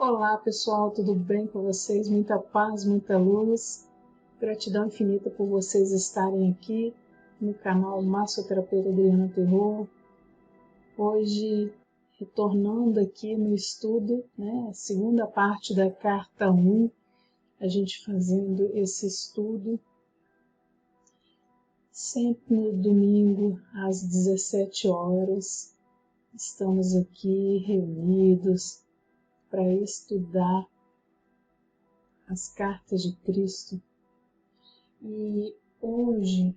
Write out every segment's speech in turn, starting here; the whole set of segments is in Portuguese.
Olá pessoal, tudo bem com vocês? Muita paz, muita luz. Gratidão infinita por vocês estarem aqui no canal Massoterapeuta Adriana Terror. Hoje, retornando aqui no estudo, a segunda parte da carta 1, a gente fazendo esse estudo sempre no domingo às 17 horas. Estamos aqui reunidos para estudar as cartas de Cristo. E hoje,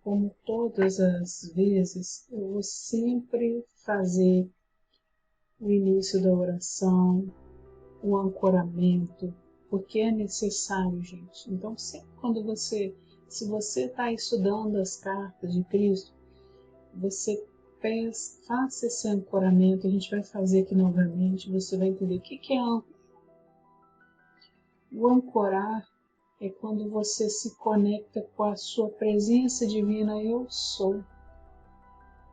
como todas as vezes, eu vou sempre fazer o início da oração, o ancoramento, porque é necessário, gente. Então, sempre quando se você está estudando as cartas de Cristo, você faça esse ancoramento. A gente vai fazer aqui novamente, você vai entender o que é o ancorar. É quando você se conecta com a sua presença divina, eu sou.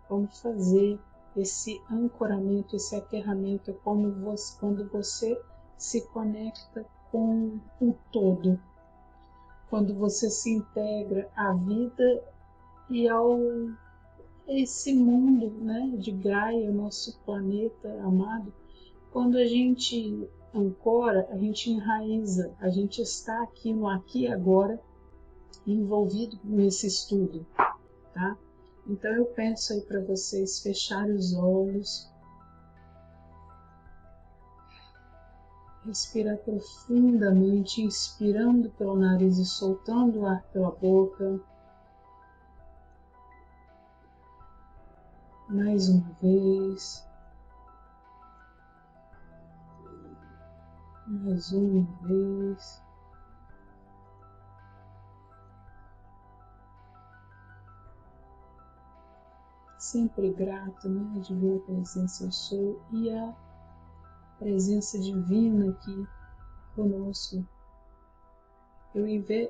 Vamos fazer esse ancoramento, esse aterramento, é como quando você se conecta com o todo. Quando você se integra à vida e esse mundo, de Gaia, nosso planeta amado. Quando a gente ancora, a gente enraiza, a gente está aqui no aqui e agora, envolvido nesse estudo, tá? Então eu peço aí para vocês fecharem os olhos, respirar profundamente, inspirando pelo nariz e soltando o ar pela boca. Mais uma vez. Mais uma vez. Sempre grato, de ver a presença eu sou e a presença divina aqui conosco. Eu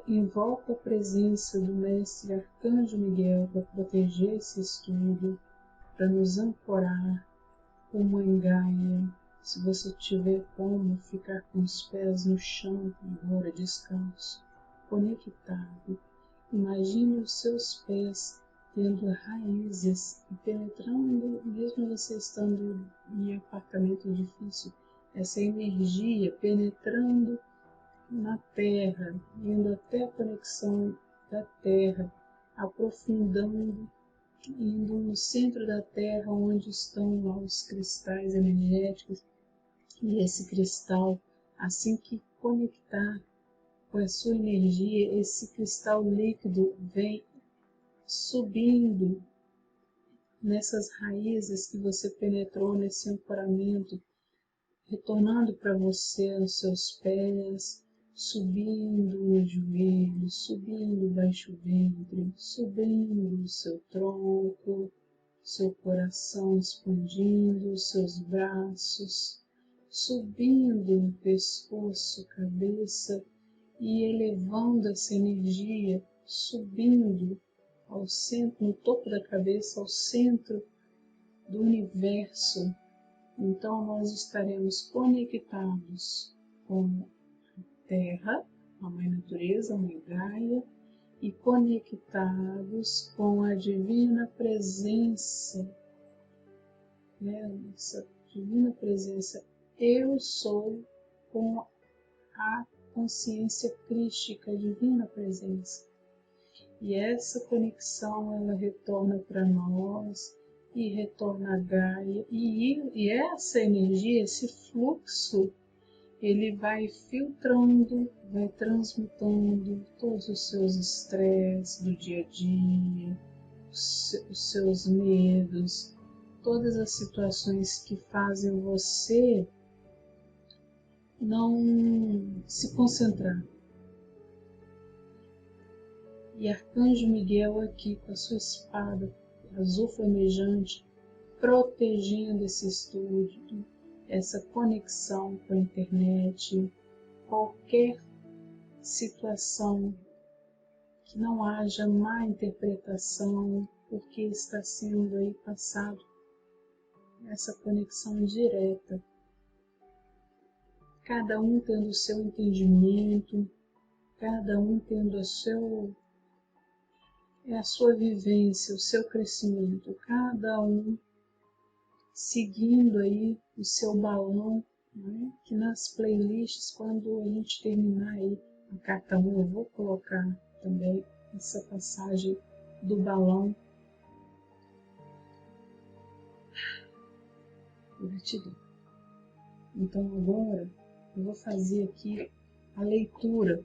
invoco a presença do Mestre Arcanjo Miguel para proteger esse estudo, para nos ancorar como Mãe Gaia. Se você tiver como ficar com os pés no chão agora, descalço, conectado, imagine os seus pés tendo raízes e penetrando, mesmo você estando em apartamento difícil, essa energia penetrando na terra, indo até a conexão da terra, aprofundando, indo no centro da terra, onde estão lá os cristais energéticos, e esse cristal, assim que conectar com a sua energia, esse cristal líquido vem subindo nessas raízes que você penetrou nesse ancoramento, retornando para você os seus pés, subindo os joelhos, subindo baixo ventre, subindo o seu tronco, seu coração expandindo, os seus braços, subindo o pescoço, cabeça e elevando essa energia, subindo ao centro, no topo da cabeça, ao centro do universo. Então nós estaremos conectados com a Terra, a Mãe Natureza, a Mãe Gaia, e conectados com a Divina Presença, Essa Divina Presença, eu sou, com a consciência crística, a Divina Presença. E essa conexão, ela retorna para nós, e retorna a Gaia, e essa energia, esse fluxo, ele vai filtrando, vai transmutando todos os seus estresses do dia a dia, os seus medos, todas as situações que fazem você não se concentrar. E Arcanjo Miguel aqui com a sua espada azul flamejante, protegendo esse estúdio, essa conexão com a internet, qualquer situação que não haja má interpretação, porque está sendo aí passado essa conexão direta cada um tendo o seu entendimento, cada um tendo a sua vivência, o seu crescimento, cada um seguindo aí o seu balão, né? Que nas playlists, quando a gente terminar aí a carta 1, eu vou colocar também essa passagem do balão. Gratidão. Então agora eu vou fazer aqui a leitura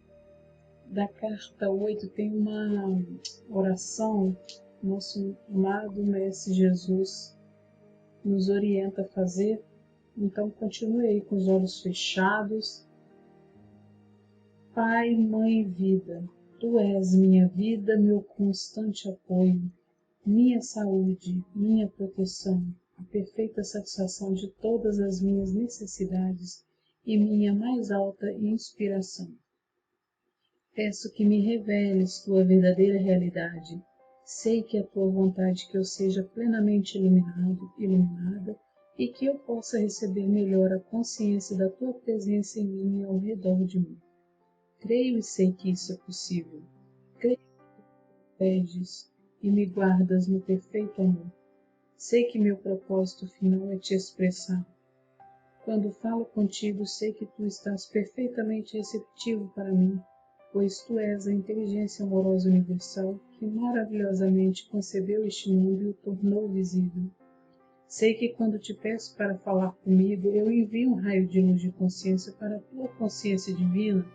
da carta 8. Tem uma oração, nosso amado Mestre Jesus nos orienta a fazer. Então continue aí com os olhos fechados. Pai, Mãe, Vida, Tu és minha vida, meu constante apoio, minha saúde, minha proteção, a perfeita satisfação de todas as minhas necessidades e minha mais alta inspiração. Peço que me reveles Tua verdadeira realidade. Sei que é Tua vontade que eu seja plenamente iluminado, iluminada, e que eu possa receber melhor a consciência da Tua presença em mim e ao redor de mim. Creio e sei que isso é possível. Creio que Tu proteges e me guardas no perfeito amor. Sei que meu propósito final é Te expressar. Quando falo contigo, sei que Tu estás perfeitamente receptivo para mim, pois Tu és a inteligência amorosa universal que maravilhosamente concebeu este mundo e o tornou visível. Sei que quando Te peço para falar comigo, eu envio um raio de luz de consciência para a Tua consciência divina,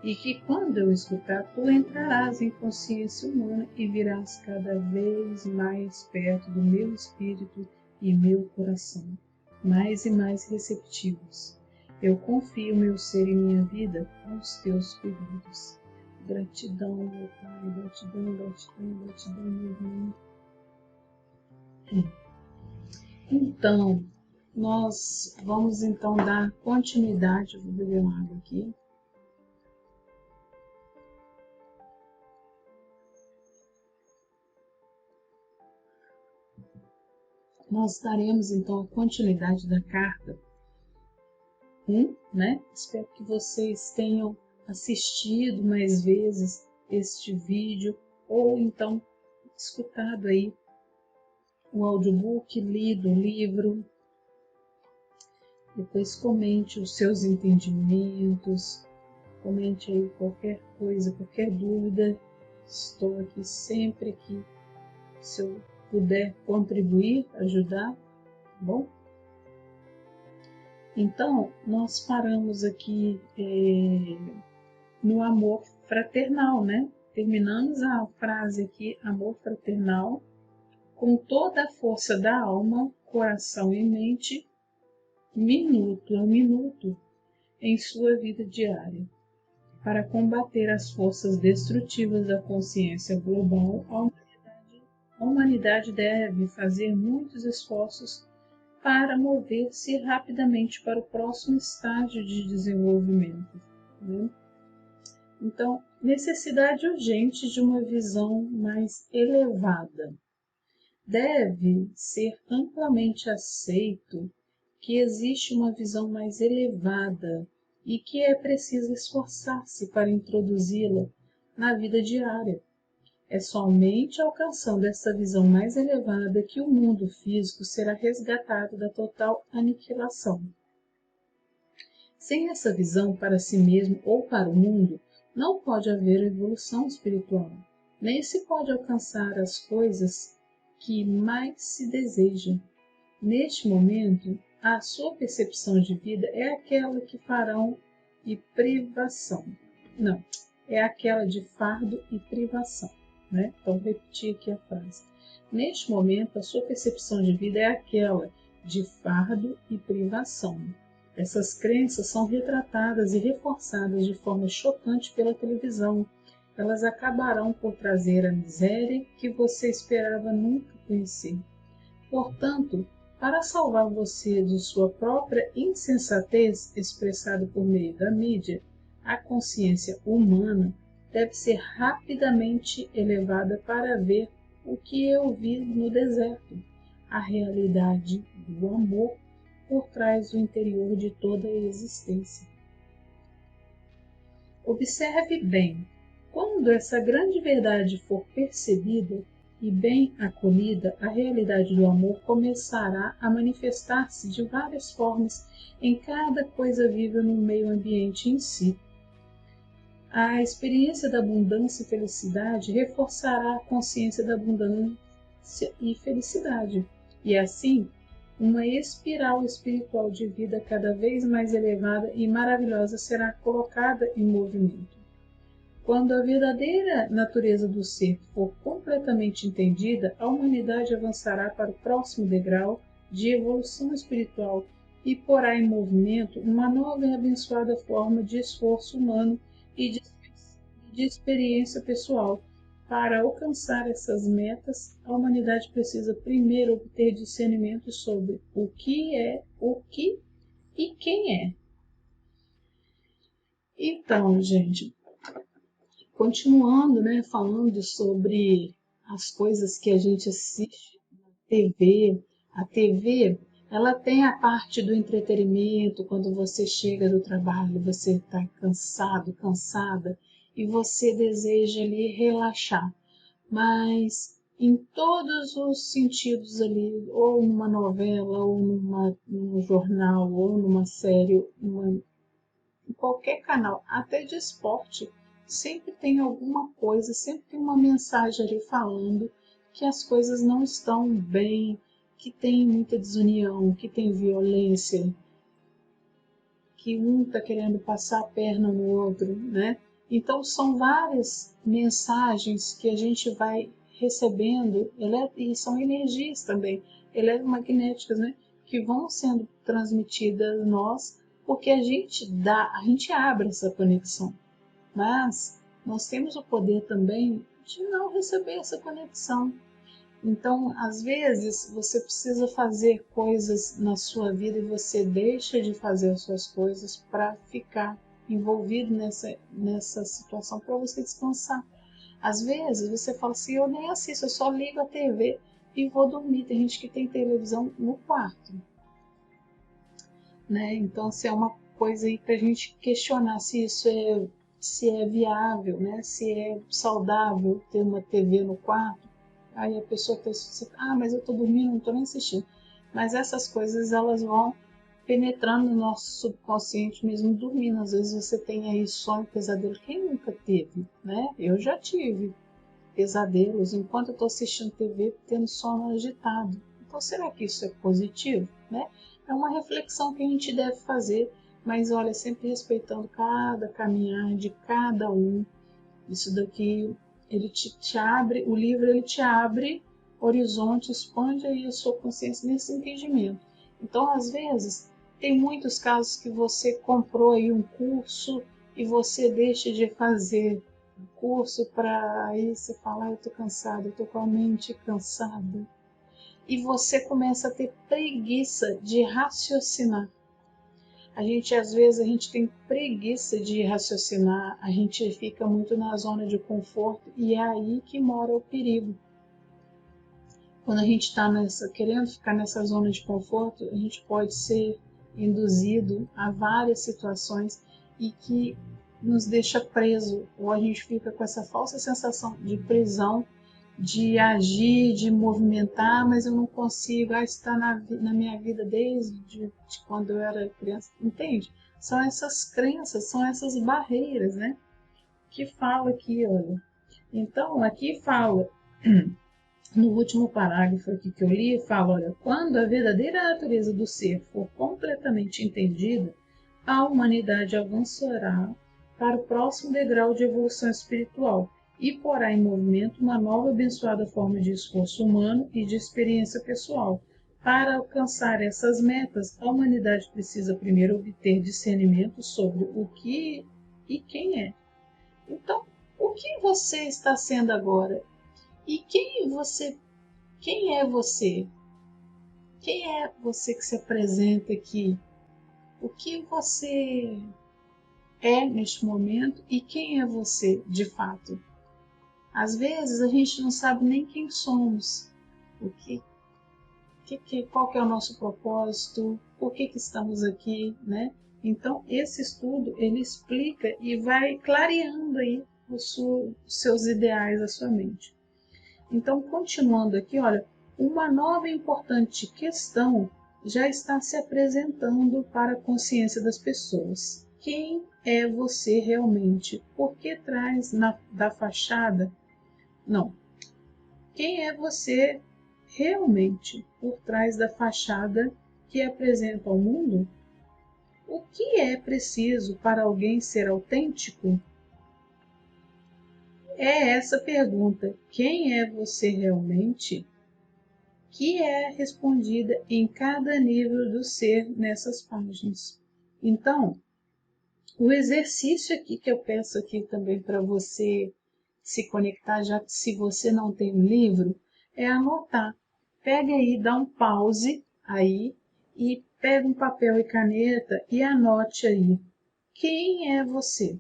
e que quando eu escutar, Tu entrarás em consciência humana e virás cada vez mais perto do meu espírito e meu coração, mais e mais receptivos. Eu confio meu ser e minha vida aos Teus cuidados. Gratidão, meu Pai, gratidão, gratidão, gratidão, meu irmão. Então, nós vamos então dar continuidade. Vou beber uma água aqui. Nós daremos então a continuidade da carta 1, né? Espero que vocês tenham assistido mais vezes este vídeo ou então escutado aí o audiobook, lido o livro. Depois comente os seus entendimentos, comente aí qualquer coisa, qualquer dúvida. Estou aqui sempre que, se eu puder contribuir, ajudar, tá bom? Então, nós paramos aqui no amor fraternal, né? Terminamos a frase aqui, amor fraternal, com toda a força da alma, coração e mente, minuto a minuto, em sua vida diária. Para combater as forças destrutivas da consciência global, a humanidade deve fazer muitos esforços para mover-se rapidamente para o próximo estágio de desenvolvimento, né? Então, necessidade urgente de uma visão mais elevada. Deve ser amplamente aceito que existe uma visão mais elevada e que é preciso esforçar-se para introduzi-la na vida diária. É somente alcançando essa visão mais elevada que o mundo físico será resgatado da total aniquilação. Sem essa visão para si mesmo ou para o mundo, não pode haver evolução espiritual, nem se pode alcançar as coisas que mais se deseja. Neste momento, a sua percepção de vida é aquela que farão e privação. Não, é aquela de fardo e privação, né? Então, vou repetir aqui a frase. Neste momento, a sua percepção de vida é aquela de fardo e privação. Essas crenças são retratadas e reforçadas de forma chocante pela televisão. Elas acabarão por trazer a miséria que você esperava nunca conhecer. Portanto, para salvar você de sua própria insensatez expressada por meio da mídia, a consciência humana deve ser rapidamente elevada para ver o que eu vi no deserto, a realidade do amor por trás do interior de toda a existência. Observe bem, quando essa grande verdade for percebida e bem acolhida, a realidade do amor começará a manifestar-se de várias formas em cada coisa viva no meio ambiente em si. A experiência da abundância e felicidade reforçará a consciência da abundância e felicidade, e assim, uma espiral espiritual de vida cada vez mais elevada e maravilhosa será colocada em movimento. Quando a verdadeira natureza do ser for completamente entendida, a humanidade avançará para o próximo degrau de evolução espiritual e porá em movimento uma nova e abençoada forma de esforço humano e de experiência pessoal. Para alcançar essas metas, a humanidade precisa primeiro obter discernimento sobre o que e quem é. Então, gente, continuando, né, falando sobre as coisas que a gente assiste na TV. A TV, ela tem a parte do entretenimento, quando você chega do trabalho, você está cansado, cansada, e você deseja ali relaxar. Mas em todos os sentidos ali, ou numa novela, ou num jornal, ou numa série, em qualquer canal, até de esporte, sempre tem alguma coisa, sempre tem uma mensagem ali falando que as coisas não estão bem, que tem muita desunião, que tem violência, que um está querendo passar a perna no outro, né? Então são várias mensagens que a gente vai recebendo, e são energias também, eletromagnéticas, né? Que vão sendo transmitidas a nós, porque a gente abre essa conexão. Mas nós temos o poder também de não receber essa conexão. Então, às vezes, você precisa fazer coisas na sua vida e você deixa de fazer as suas coisas para ficar envolvido nessa situação, para você descansar. Às vezes, você fala assim: eu nem assisto, eu só ligo a TV e vou dormir. Tem gente que tem televisão no quarto, né? Então, assim, é uma coisa aí para a gente questionar se é viável, né? Se é saudável ter uma TV no quarto. Aí a pessoa pensa, mas eu estou dormindo, não estou nem assistindo. Mas essas coisas, elas vão penetrando no nosso subconsciente mesmo dormindo. Às vezes você tem aí sonho, pesadelo. Quem nunca teve, né? Eu já tive pesadelos enquanto eu estou assistindo TV, tendo sono agitado. Então, será que isso é positivo, né? É uma reflexão que a gente deve fazer, mas olha, sempre respeitando cada caminhar de cada um. Isso daqui, ele te abre, o livro ele te abre horizonte, expande aí a sua consciência nesse entendimento. Então, às vezes, tem muitos casos que você comprou aí um curso e você deixa de fazer o curso para aí você falar, eu tô cansado, eu tô com a mente cansada. E você começa a ter preguiça de raciocinar. Às vezes, a gente tem preguiça de raciocinar, a gente fica muito na zona de conforto e é aí que mora o perigo. Quando a gente está querendo ficar nessa zona de conforto, a gente pode ser induzido a várias situações e que nos deixa preso, ou a gente fica com essa falsa sensação de prisão, de agir, de movimentar, mas eu não consigo, está na minha vida desde quando eu era criança, entende? São essas crenças, são essas barreiras, né? Que fala aqui, olha. Então, aqui fala, no último parágrafo aqui que eu li, fala, olha, quando a verdadeira natureza do ser for completamente entendida, a humanidade avançará para o próximo degrau de evolução espiritual e porá em movimento uma nova abençoada forma de esforço humano e de experiência pessoal. Para alcançar essas metas, a humanidade precisa primeiro obter discernimento sobre o que e quem é. Então, o que você está sendo agora? E quem é você? Quem é você que se apresenta aqui? O que você é neste momento e quem é você de fato? Às vezes a gente não sabe nem quem somos, qual que é o nosso propósito, por que estamos aqui, né? Então, esse estudo, ele explica e vai clareando aí os seus ideais, a sua mente. Então, continuando aqui, olha, uma nova e importante questão já está se apresentando para a consciência das pessoas. Quem é você realmente? Por que trás da fachada? Não. Quem é você realmente por trás da fachada que apresenta ao mundo? O que é preciso para alguém ser autêntico? É essa pergunta, quem é você realmente? Que é respondida em cada nível do ser nessas páginas. Então, o exercício aqui que eu peço aqui também para você se conectar, já que se você não tem um livro, é anotar. Pega aí, dá um pause aí e pega um papel e caneta e anote aí. Quem é você?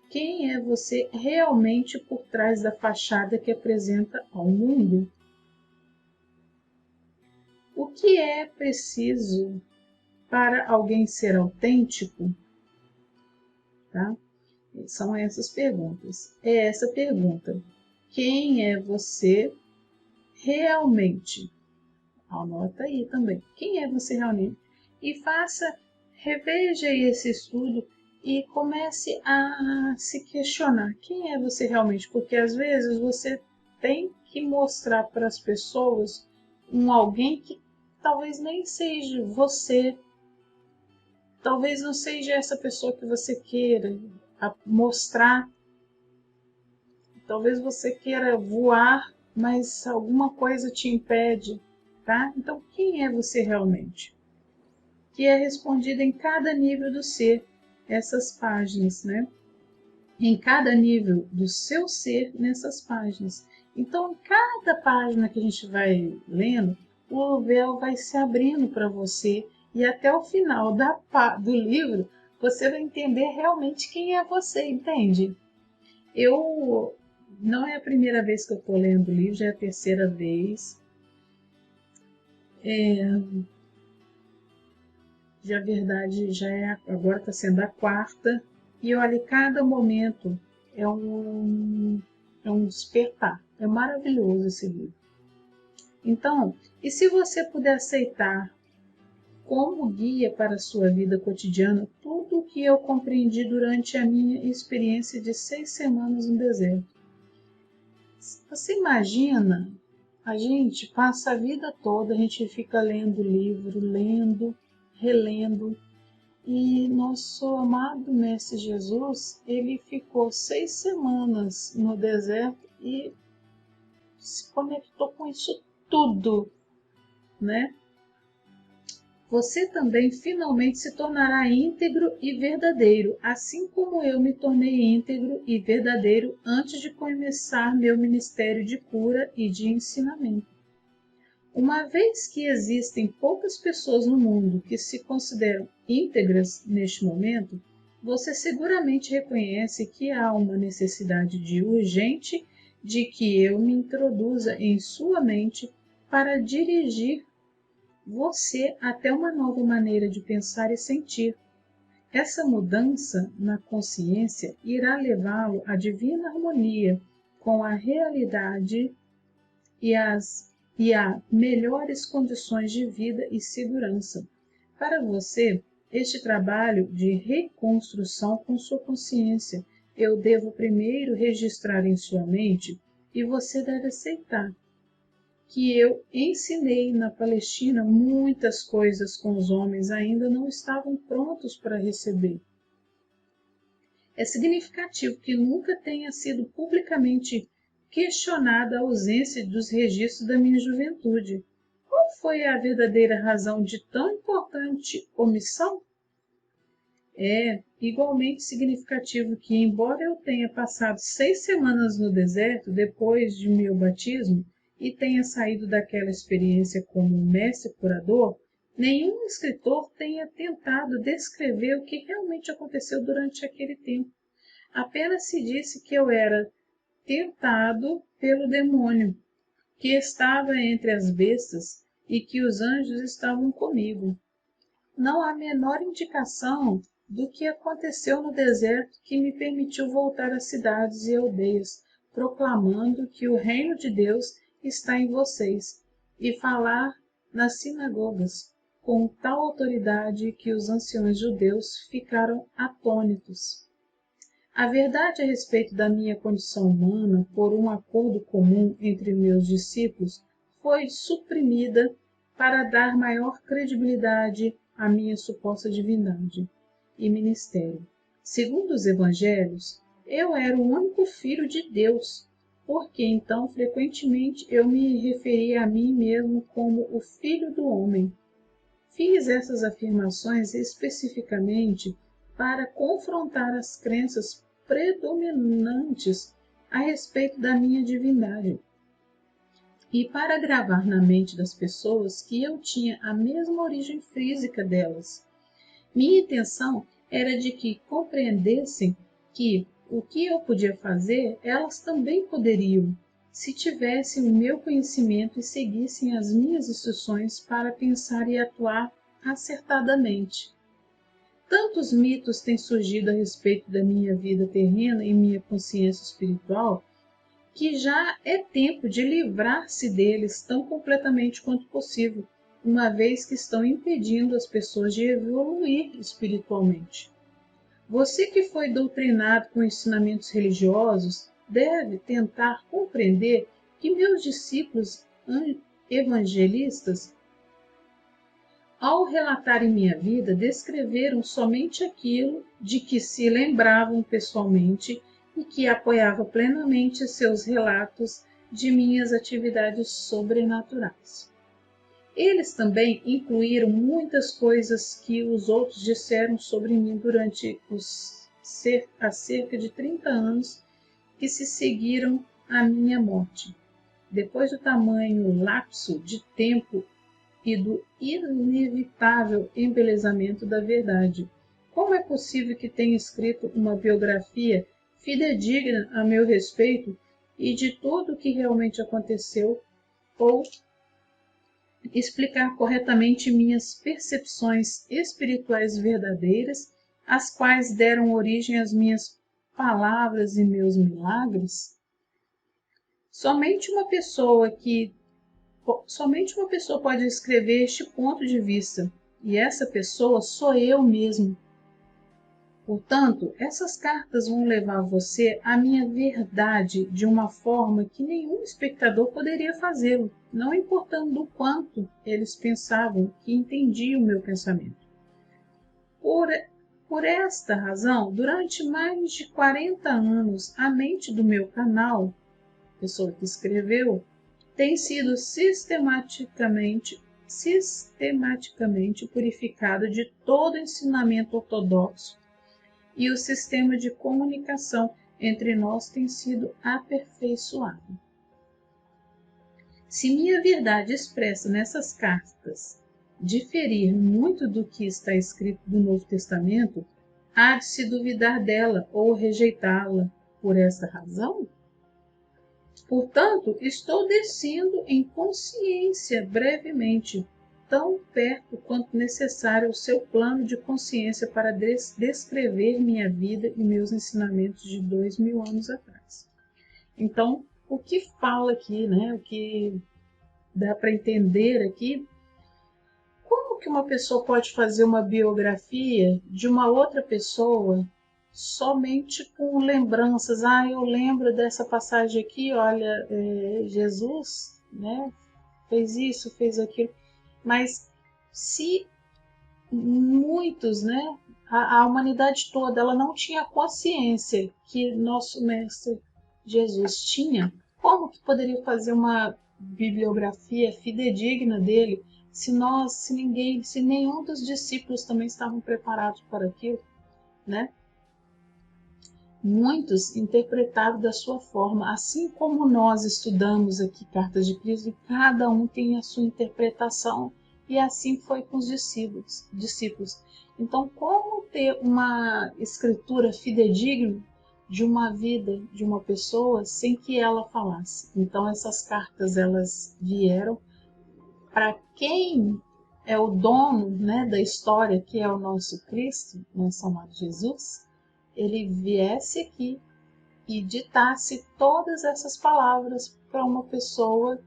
Quem é você realmente por trás da fachada que apresenta ao mundo? O que é preciso para alguém ser autêntico? Tá? São essas perguntas. É essa pergunta. Quem é você realmente? Anota aí também. Quem é você realmente? E reveja aí esse estudo e comece a se questionar. Quem é você realmente? Porque às vezes você tem que mostrar para as pessoas alguém que talvez nem seja você. Talvez não seja essa pessoa que você queira mostrar. Talvez você queira voar, mas alguma coisa te impede, tá? Então, quem é você realmente? Que é respondida em cada nível do ser, essas páginas, né? Em cada nível do seu ser, nessas páginas. Então, em cada página que a gente vai lendo, o véu vai se abrindo para você e até o final do livro, você vai entender realmente quem é você, entende? Eu não é a primeira vez que eu estou lendo o livro, já é a terceira vez. Já a verdade agora está sendo a quarta. E olha, cada momento é um despertar. É maravilhoso esse livro. Então, e se você puder aceitar como guia para a sua vida cotidiana tudo o que eu compreendi durante a minha experiência de 6 semanas no deserto? Você imagina, a gente passa a vida toda, a gente fica lendo livro, lendo, relendo, e nosso amado Mestre Jesus, ele ficou 6 semanas no deserto e se conectou com isso tudo, né? Você também finalmente se tornará íntegro e verdadeiro, assim como eu me tornei íntegro e verdadeiro antes de começar meu ministério de cura e de ensinamento. Uma vez que existem poucas pessoas no mundo que se consideram íntegras neste momento, você seguramente reconhece que há uma necessidade urgente de que eu me introduza em sua mente para dirigir você até uma nova maneira de pensar e sentir. Essa mudança na consciência irá levá-lo à divina harmonia com a realidade e a melhores condições de vida e segurança. Para você, este trabalho de reconstrução com sua consciência, eu devo primeiro registrar em sua mente e você deve aceitar que eu ensinei na Palestina muitas coisas com os homens ainda não estavam prontos para receber. É significativo que nunca tenha sido publicamente questionada a ausência dos registros da minha juventude. Qual foi a verdadeira razão de tão importante omissão? É igualmente significativo que, embora eu tenha passado 6 semanas no deserto depois de meu batismo, e tenha saído daquela experiência como um mestre curador, nenhum escritor tenha tentado descrever o que realmente aconteceu durante aquele tempo. Apenas se disse que eu era tentado pelo demônio, que estava entre as bestas e que os anjos estavam comigo. não há a menor indicação do que aconteceu no deserto que me permitiu voltar às cidades e aldeias, proclamando que o reino de Deus está em vocês, e falar nas sinagogas com tal autoridade que os anciões judeus ficaram atônitos. A verdade a respeito da minha condição humana, por um acordo comum entre meus discípulos, foi suprimida para dar maior credibilidade à minha suposta divindade e ministério. Segundo os evangelhos, eu era o único filho de Deus, porque então frequentemente eu me referia a mim mesmo como o filho do homem. Fiz essas afirmações especificamente para confrontar as crenças predominantes a respeito da minha divindade e para gravar na mente das pessoas que eu tinha a mesma origem física delas. Minha intenção era de que compreendessem que o que eu podia fazer, elas também poderiam, se tivessem o meu conhecimento e seguissem as minhas instruções para pensar e atuar acertadamente. Tantos mitos têm surgido a respeito da minha vida terrena e minha consciência espiritual, que já é tempo de livrar-se deles tão completamente quanto possível, uma vez que estão impedindo as pessoas de evoluir espiritualmente. Você que foi doutrinado com ensinamentos religiosos deve tentar compreender que meus discípulos evangelistas, ao relatarem minha vida, descreveram somente aquilo de que se lembravam pessoalmente e que apoiava plenamente seus relatos de minhas atividades sobrenaturais. Eles também incluíram muitas coisas que os outros disseram sobre mim durante há cerca de 30 anos que se seguiram à minha morte. Depois do tamanho lapso de tempo e do inevitável embelezamento da verdade, como é possível que tenha escrito uma biografia fidedigna a meu respeito e de tudo o que realmente aconteceu, ou explicar corretamente minhas percepções espirituais verdadeiras, as quais deram origem às minhas palavras e meus milagres? Somente uma pessoa pode escrever este ponto de vista, e essa pessoa sou eu mesmo. Portanto, essas cartas vão levar você à minha verdade de uma forma que nenhum espectador poderia fazê-lo, não importando o quanto eles pensavam que entendiam o meu pensamento. Por esta razão, durante mais de 40 anos, a mente do meu canal, pessoa que escreveu, tem sido sistematicamente purificada de todo ensinamento ortodoxo, e o sistema de comunicação entre nós tem sido aperfeiçoado. Se minha verdade expressa nessas cartas diferir muito do que está escrito no Novo Testamento, há de se duvidar dela ou rejeitá-la por esta razão? Portanto, estou descendo em consciência brevemente, tão perto quanto necessário o seu plano de consciência para descrever minha vida e meus ensinamentos de 2000 anos atrás. Então, o que fala aqui, o que dá para entender aqui, como que uma pessoa pode fazer uma biografia de uma outra pessoa somente com lembranças? Eu lembro dessa passagem aqui, olha, Jesus, fez isso, fez aquilo. Mas se muitos, a humanidade toda, ela não tinha consciência que nosso mestre Jesus tinha, como que poderia fazer uma bibliografia fidedigna dele se nenhum dos discípulos também estavam preparados para aquilo, Muitos interpretaram da sua forma, assim como nós estudamos aqui Cartas de Cristo, e cada um tem a sua interpretação, e assim foi com os discípulos. Então, como ter uma escritura fidedigna de uma vida de uma pessoa sem que ela falasse? Então, essas cartas elas vieram para quem é o dono, né, da história, que é o nosso Cristo, nosso amado Jesus, ele viesse aqui e ditasse todas essas palavras para uma pessoa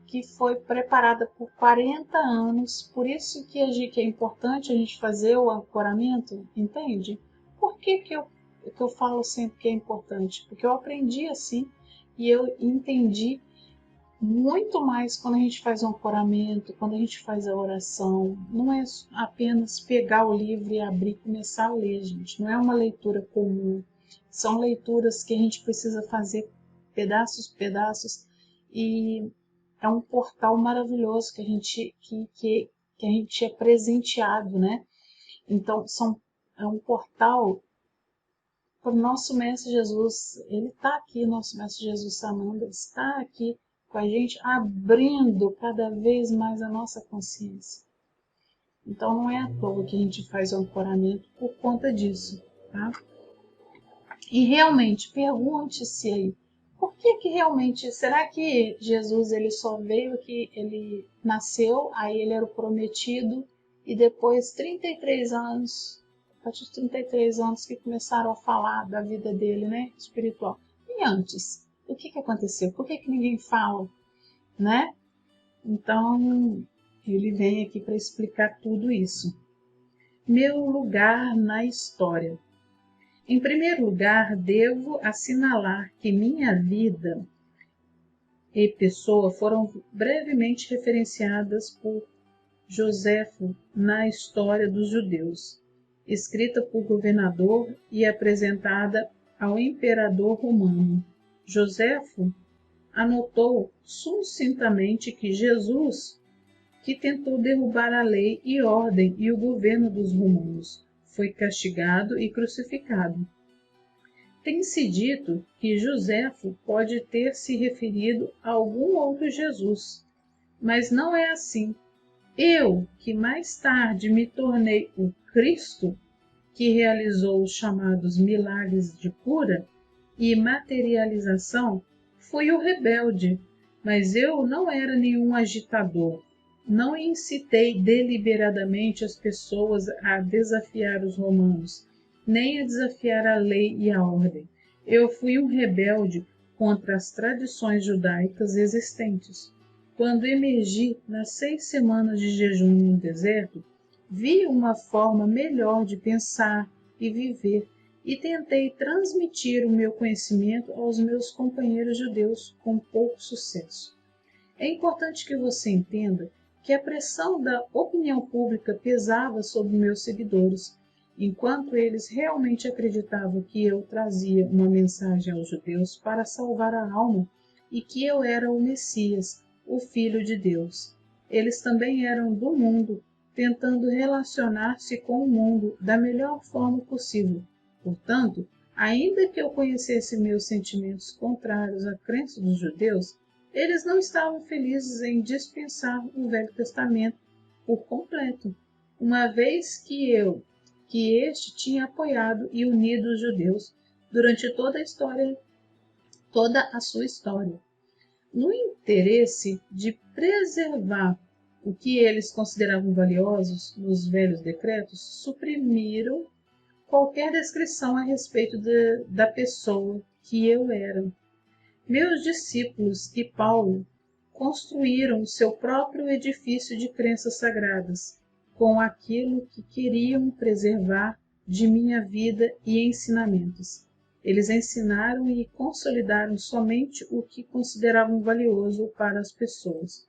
que foi preparada por 40 anos. Por isso que é importante a gente fazer o ancoramento, entende? Por que eu falo sempre que é importante? Porque eu aprendi assim e eu entendi muito mais quando a gente faz o ancoramento, quando a gente faz a oração. Não é apenas pegar o livro e abrir e começar a ler, gente. Não é uma leitura comum. São leituras que a gente precisa fazer pedaços, e é um portal maravilhoso que a gente é presenteado, né? Então, é um portal para o nosso Mestre Jesus. Ele está aqui, nosso Mestre Jesus Sananda, está aqui com a gente, abrindo cada vez mais a nossa consciência. Então, não é à toa que a gente faz o ancoramento por conta disso, tá? E realmente, pergunte-se aí, por que realmente, será que Jesus ele só veio aqui, ele nasceu, aí ele era o prometido, e depois 33 anos, a partir de 33 anos que começaram a falar da vida dele, né, espiritual. E antes, o que aconteceu? Por que ninguém fala, né? Então, ele vem aqui para explicar tudo isso. Meu lugar na história. Em primeiro lugar, devo assinalar que minha vida e pessoa foram brevemente referenciadas por Joséfo na História dos Judeus, escrita por governador e apresentada ao imperador romano. Joséfo anotou sucintamente que Jesus, que tentou derrubar a lei e ordem e o governo dos romanos, foi castigado e crucificado. Tem-se dito que Joséfo pode ter se referido a algum outro Jesus, mas não é assim. Eu, que mais tarde me tornei o Cristo, que realizou os chamados milagres de cura e materialização, fui o rebelde, mas eu não era nenhum agitador. Não incitei deliberadamente as pessoas a desafiar os romanos, nem a desafiar a lei e a ordem. Eu fui um rebelde contra as tradições judaicas existentes. Quando emergi nas 6 semanas de jejum no deserto, vi uma forma melhor de pensar e viver e tentei transmitir o meu conhecimento aos meus companheiros judeus com pouco sucesso. É importante que você entenda que a pressão da opinião pública pesava sobre meus seguidores, enquanto eles realmente acreditavam que eu trazia uma mensagem aos judeus para salvar a alma e que eu era o Messias, o Filho de Deus. Eles também eram do mundo, tentando relacionar-se com o mundo da melhor forma possível. Portanto, ainda que eu conhecesse meus sentimentos contrários à crença dos judeus, eles não estavam felizes em dispensar o Velho Testamento por completo, uma vez que este tinha apoiado e unido os judeus durante toda a sua história. No interesse de preservar o que eles consideravam valiosos nos velhos decretos, suprimiram qualquer descrição a respeito da pessoa que eu era. Meus discípulos e Paulo construíram o seu próprio edifício de crenças sagradas, com aquilo que queriam preservar de minha vida e ensinamentos. Eles ensinaram e consolidaram somente o que consideravam valioso para as pessoas,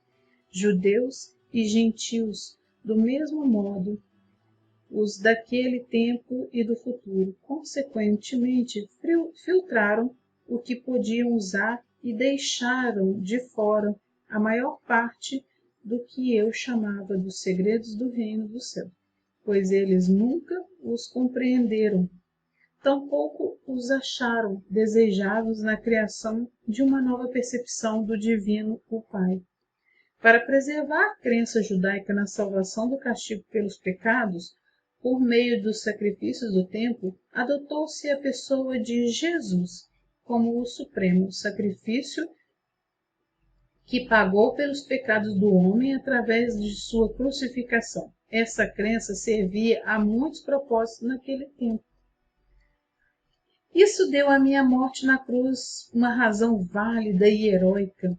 judeus e gentios, do mesmo modo, os daquele tempo e do futuro. Consequentemente, filtraram o que podiam usar e deixaram de fora a maior parte do que eu chamava dos segredos do reino do céu, pois eles nunca os compreenderam, tampouco os acharam desejáveis na criação de uma nova percepção do divino, o Pai. Para preservar a crença judaica na salvação do castigo pelos pecados, por meio dos sacrifícios do templo, adotou-se a pessoa de Jesus como o supremo sacrifício que pagou pelos pecados do homem através de sua crucificação. Essa crença servia a muitos propósitos naquele tempo. Isso deu à minha morte na cruz uma razão válida e heróica.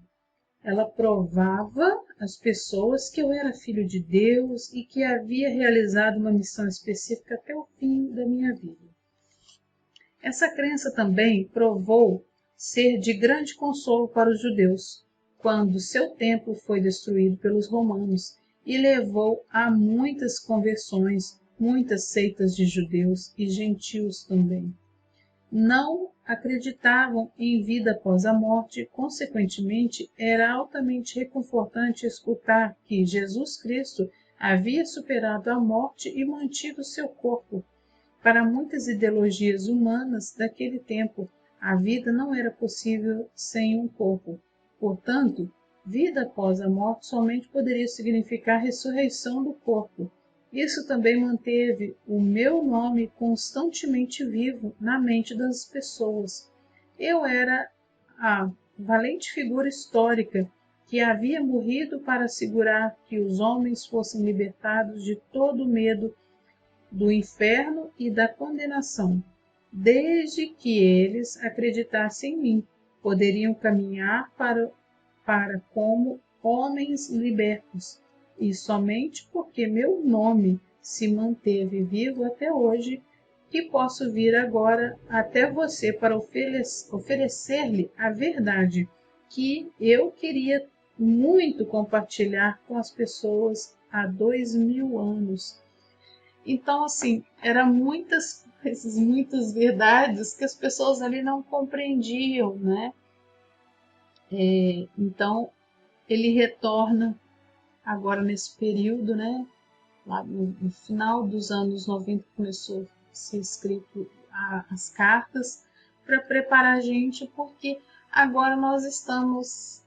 Ela provava às pessoas que eu era filho de Deus e que havia realizado uma missão específica até o fim da minha vida. Essa crença também provou ser de grande consolo para os judeus, quando seu templo foi destruído pelos romanos e levou a muitas conversões, muitas seitas de judeus e gentios também. Não acreditavam em vida após a morte, consequentemente, era altamente reconfortante escutar que Jesus Cristo havia superado a morte e mantido seu corpo. Para muitas ideologias humanas daquele tempo, a vida não era possível sem um corpo. Portanto, vida após a morte somente poderia significar ressurreição do corpo. Isso também manteve o meu nome constantemente vivo na mente das pessoas. Eu era a valente figura histórica que havia morrido para assegurar que os homens fossem libertados de todo o medo do inferno e da condenação. Desde que eles acreditassem em mim, poderiam caminhar para como homens libertos, e somente porque meu nome se manteve vivo até hoje, que posso vir agora até você para oferecer-lhe a verdade que eu queria muito compartilhar com as pessoas há 2000 anos. Então, assim, eram muitas coisas, muitas verdades que as pessoas ali não compreendiam, né? Então, ele retorna agora nesse período, né? Lá no final dos anos 90 começou a ser escrito as cartas para preparar a gente, porque agora nós estamos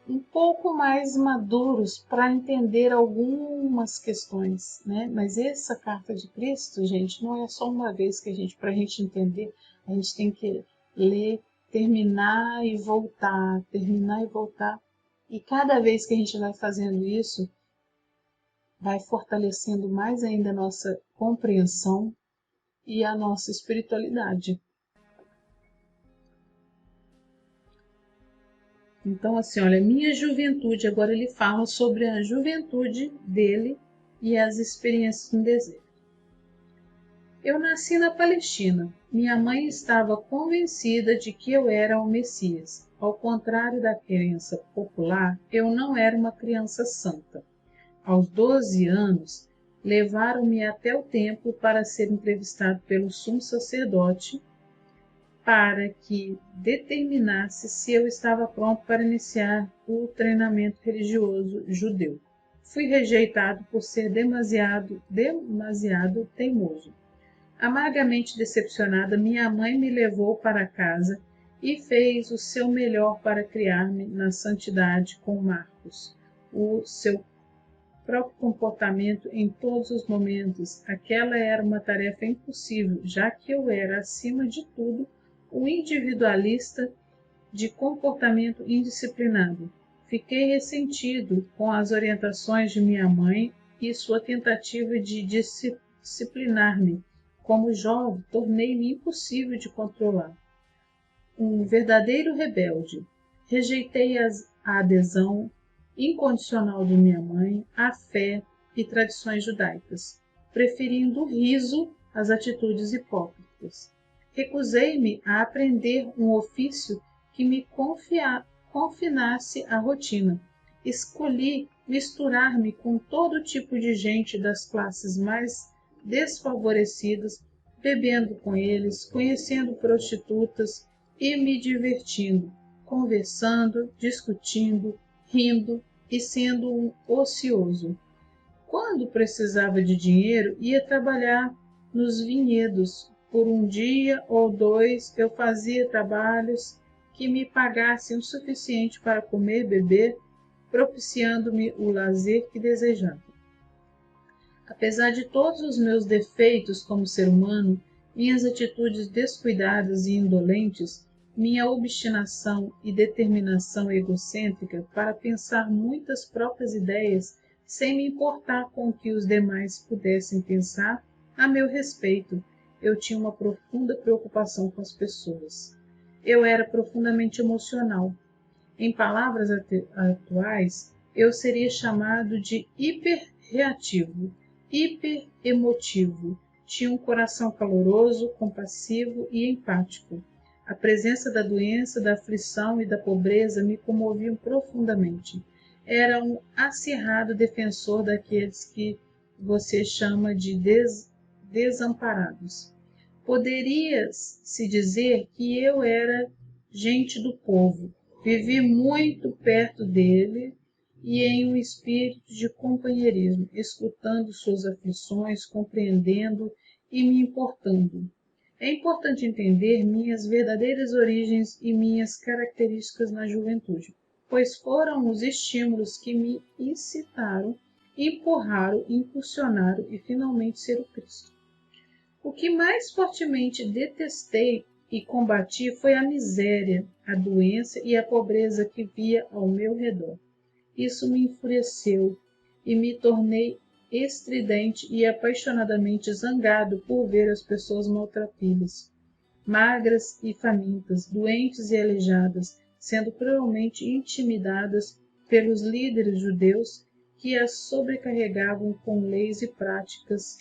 um pouco mais maduros para entender algumas questões, né? Mas essa carta de Cristo, gente, não é só uma vez que para a gente entender, a gente tem que ler, terminar e voltar, terminar e voltar. E cada vez que a gente vai fazendo isso, vai fortalecendo mais ainda a nossa compreensão e a nossa espiritualidade. Então, assim, olha, minha juventude, agora ele fala sobre a juventude dele e as experiências no deserto. Eu nasci na Palestina. Minha mãe estava convencida de que eu era o Messias. Ao contrário da crença popular, eu não era uma criança santa. Aos 12 anos, levaram-me até o templo para ser entrevistado pelo sumo sacerdote para que determinasse se eu estava pronto para iniciar o treinamento religioso judeu. Fui rejeitado por ser demasiado teimoso. Amargamente decepcionada, minha mãe me levou para casa e fez o seu melhor para criar-me na santidade com Marcos, o seu próprio comportamento em todos os momentos. Aquela era uma tarefa impossível, já que eu era, acima de tudo, um individualista de comportamento indisciplinado. Fiquei ressentido com as orientações de minha mãe e sua tentativa de disciplinar-me. Como jovem, tornei-me impossível de controlar. Um verdadeiro rebelde. Rejeitei a adesão incondicional de minha mãe à fé e tradições judaicas, preferindo o riso às atitudes hipócritas. Recusei-me a aprender um ofício que me confinasse à rotina. Escolhi misturar-me com todo tipo de gente das classes mais desfavorecidas, bebendo com eles, conhecendo prostitutas e me divertindo, conversando, discutindo, rindo e sendo um ocioso. Quando precisava de dinheiro, ia trabalhar nos vinhedos. Por um dia ou dois, eu fazia trabalhos que me pagassem o suficiente para comer e beber, propiciando-me o lazer que desejava. Apesar de todos os meus defeitos como ser humano, minhas atitudes descuidadas e indolentes, minha obstinação e determinação egocêntrica para pensar muitas próprias ideias sem me importar com o que os demais pudessem pensar a meu respeito. Eu tinha uma profunda preocupação com as pessoas. Eu era profundamente emocional. Em palavras atuais, eu seria chamado de hiperreativo, hiperemotivo. Tinha um coração caloroso, compassivo e empático. A presença da doença, da aflição e da pobreza me comoviam profundamente. Era um acirrado defensor daqueles que você chama de desamparados. Poderia-se dizer que eu era gente do povo. Vivi muito perto dele e em um espírito de companheirismo, escutando suas aflições, compreendendo e me importando. É importante entender minhas verdadeiras origens e minhas características na juventude, pois foram os estímulos que me incitaram, empurraram, impulsionaram e finalmente ser o Cristo. O que mais fortemente detestei e combati foi a miséria, a doença e a pobreza que via ao meu redor. Isso me enfureceu e me tornei estridente e apaixonadamente zangado por ver as pessoas maltrapilhas, magras e famintas, doentes e aleijadas, sendo cruelmente intimidadas pelos líderes judeus que as sobrecarregavam com leis e práticas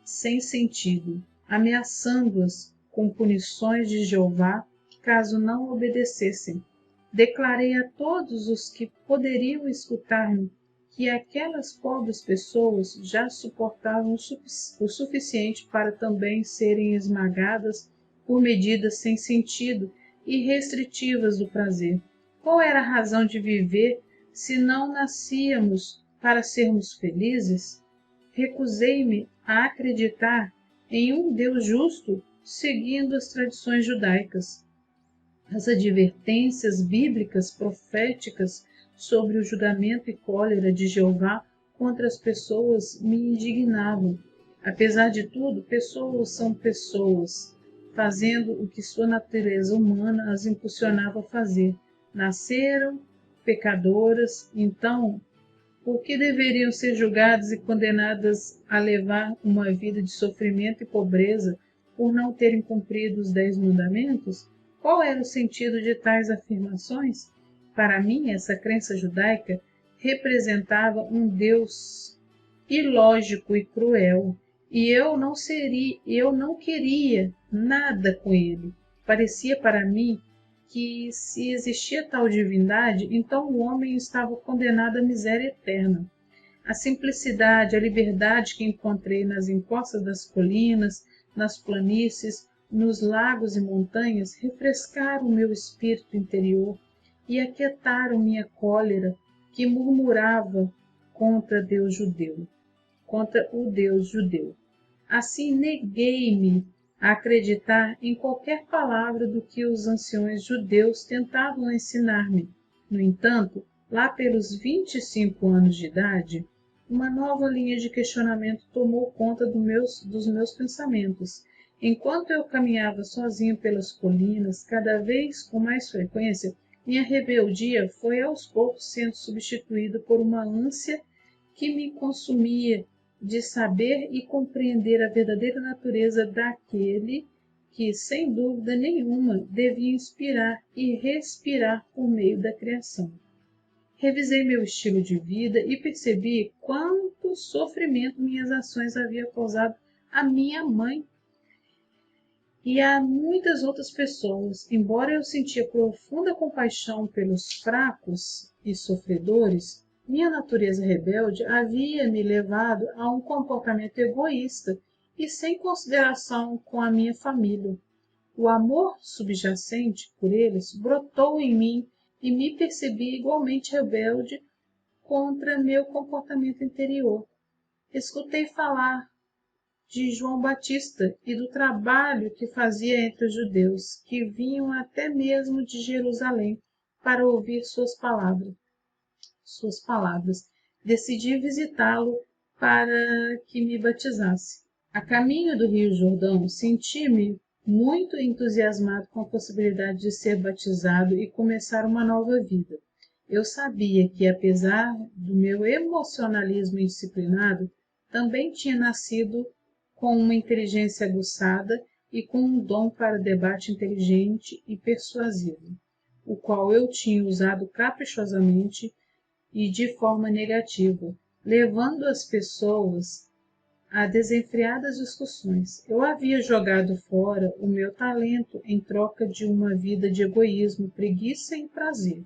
sem sentido, ameaçando-as com punições de Jeová caso não obedecessem. Declarei a todos os que poderiam escutar-me que aquelas pobres pessoas já suportavam o suficiente para também serem esmagadas por medidas sem sentido e restritivas do prazer. Qual era a razão de viver se não nascíamos para sermos felizes? Recusei-me a acreditar em um Deus justo seguindo as tradições judaicas. As advertências bíblicas proféticas sobre o julgamento e cólera de Jeová contra as pessoas me indignavam. Apesar de tudo, pessoas são pessoas, fazendo o que sua natureza humana as impulsionava a fazer. Nasceram pecadoras, então por que deveriam ser julgadas e condenadas a levar uma vida de sofrimento e pobreza por não terem cumprido os 10 mandamentos? Qual era o sentido de tais afirmações? Para mim, essa crença judaica representava um Deus ilógico e cruel, e eu não queria nada com ele. Parecia para mim que se existia tal divindade, então o homem estava condenado à miséria eterna. A simplicidade, a liberdade que encontrei nas encostas das colinas, nas planícies, nos lagos e montanhas, refrescaram o meu espírito interior e aquietaram minha cólera que murmurava contra contra o Deus judeu. Assim neguei-me a acreditar em qualquer palavra do que os anciões judeus tentavam ensinar-me. No entanto, lá pelos 25 anos de idade, uma nova linha de questionamento tomou conta dos meus pensamentos. Enquanto eu caminhava sozinho pelas colinas, cada vez com mais frequência, minha rebeldia foi aos poucos sendo substituída por uma ânsia que me consumia de saber e compreender a verdadeira natureza daquele que, sem dúvida nenhuma, devia inspirar e respirar por meio da criação. Revisei meu estilo de vida e percebi quanto sofrimento minhas ações haviam causado à minha mãe e a muitas outras pessoas. Embora eu sentia profunda compaixão pelos fracos e sofredores, minha natureza rebelde havia me levado a um comportamento egoísta e sem consideração com a minha família. O amor subjacente por eles brotou em mim e me percebi igualmente rebelde contra meu comportamento interior. Escutei falar de João Batista e do trabalho que fazia entre os judeus, que vinham até mesmo de Jerusalém para ouvir suas palavras. Decidi visitá-lo para que me batizasse. A caminho do Rio Jordão, senti-me muito entusiasmado com a possibilidade de ser batizado e começar uma nova vida. Eu sabia que, apesar do meu emocionalismo indisciplinado, também tinha nascido com uma inteligência aguçada e com um dom para debate inteligente e persuasivo, o qual eu tinha usado caprichosamente e de forma negativa, levando as pessoas a desenfreadas discussões. Eu havia jogado fora o meu talento em troca de uma vida de egoísmo, preguiça e prazer.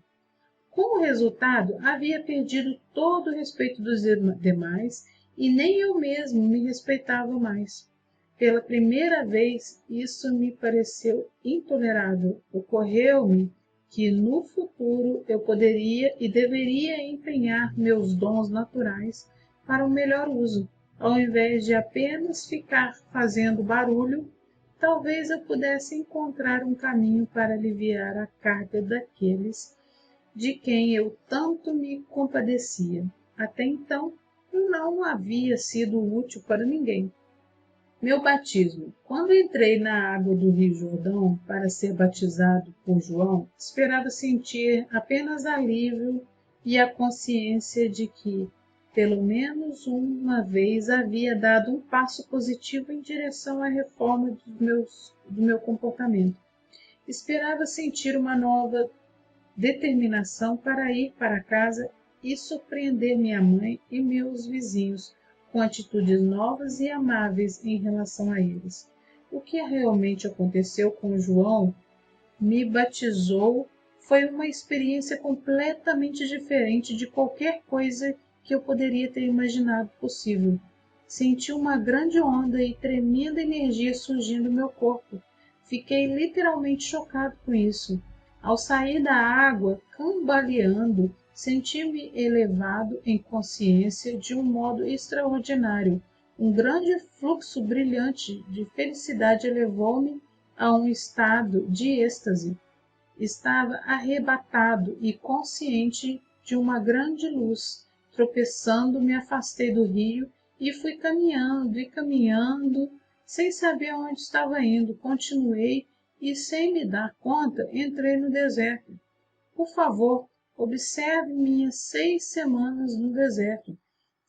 Como resultado, havia perdido todo o respeito dos demais e nem eu mesmo me respeitava mais. Pela primeira vez, isso me pareceu intolerável. Ocorreu-me que no futuro eu poderia e deveria empenhar meus dons naturais para um melhor uso. Ao invés de apenas ficar fazendo barulho, talvez eu pudesse encontrar um caminho para aliviar a carga daqueles de quem eu tanto me compadecia. Até então, eu não havia sido útil para ninguém. Meu batismo. Quando entrei na água do Rio Jordão para ser batizado por João, esperava sentir apenas alívio e a consciência de que, pelo menos uma vez, havia dado um passo positivo em direção à reforma do meu comportamento. Esperava sentir uma nova determinação para ir para casa e surpreender minha mãe e meus vizinhos com atitudes novas e amáveis em relação a eles. O que realmente aconteceu com João me batizou foi uma experiência completamente diferente de qualquer coisa que eu poderia ter imaginado possível. Senti uma grande onda e tremenda energia surgindo do meu corpo. Fiquei literalmente chocado com isso. Ao sair da água, cambaleando, senti-me elevado em consciência de um modo extraordinário. Um grande fluxo brilhante de felicidade elevou-me a um estado de êxtase. Estava arrebatado e consciente de uma grande luz. Tropeçando, me afastei do rio e fui caminhando e caminhando, sem saber aonde estava indo. Continuei e, sem me dar conta, entrei no deserto. Por favor, observe minhas 6 semanas no deserto.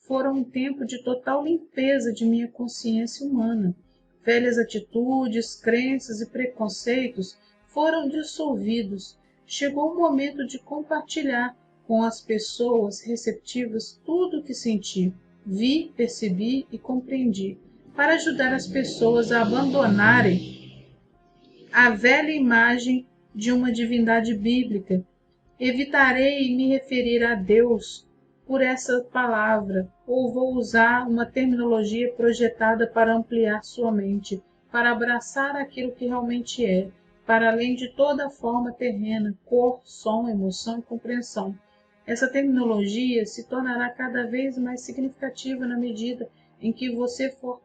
Foram um tempo de total limpeza de minha consciência humana. Velhas atitudes, crenças e preconceitos foram dissolvidos. Chegou o momento de compartilhar com as pessoas receptivas tudo o que senti, vi, percebi e compreendi, para ajudar as pessoas a abandonarem a velha imagem de uma divindade bíblica. Evitarei me referir a Deus por essa palavra, ou vou usar uma terminologia projetada para ampliar sua mente, para abraçar aquilo que realmente é, para além de toda forma terrena, cor, som, emoção e compreensão. Essa terminologia se tornará cada vez mais significativa na medida em que você for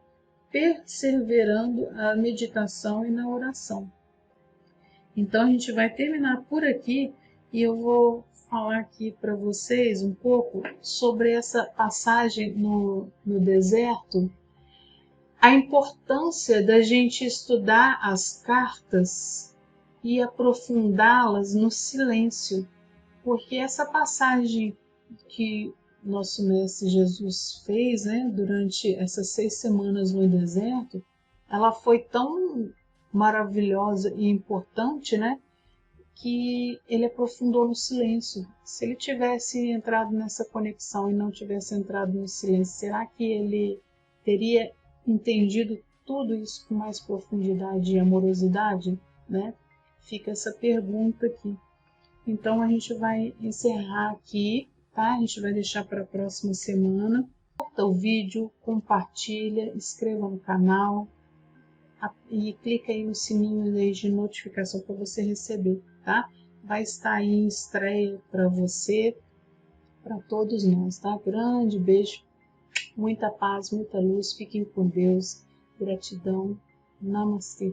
perseverando a meditação e na oração. Então a gente vai terminar por aqui e eu vou falar aqui para vocês um pouco sobre essa passagem no deserto, a importância da gente estudar as cartas e aprofundá-las no silêncio, porque essa passagem que nosso Mestre Jesus fez, né, durante essas 6 semanas no deserto, ela foi tão maravilhosa e importante, né, que ele aprofundou no silêncio. Se ele tivesse entrado nessa conexão e não tivesse entrado no silêncio, será que ele teria entendido tudo isso com mais profundidade e amorosidade, né? Fica essa pergunta aqui. Então a gente vai encerrar aqui, tá? A gente vai deixar para a próxima semana. Curta o vídeo, compartilha, inscreva no canal e clica aí no sininho aí de notificação para você receber, tá? Vai estar aí em estreia para você, para todos nós, tá? Grande beijo, muita paz, muita luz, fiquem com Deus, gratidão, namastê.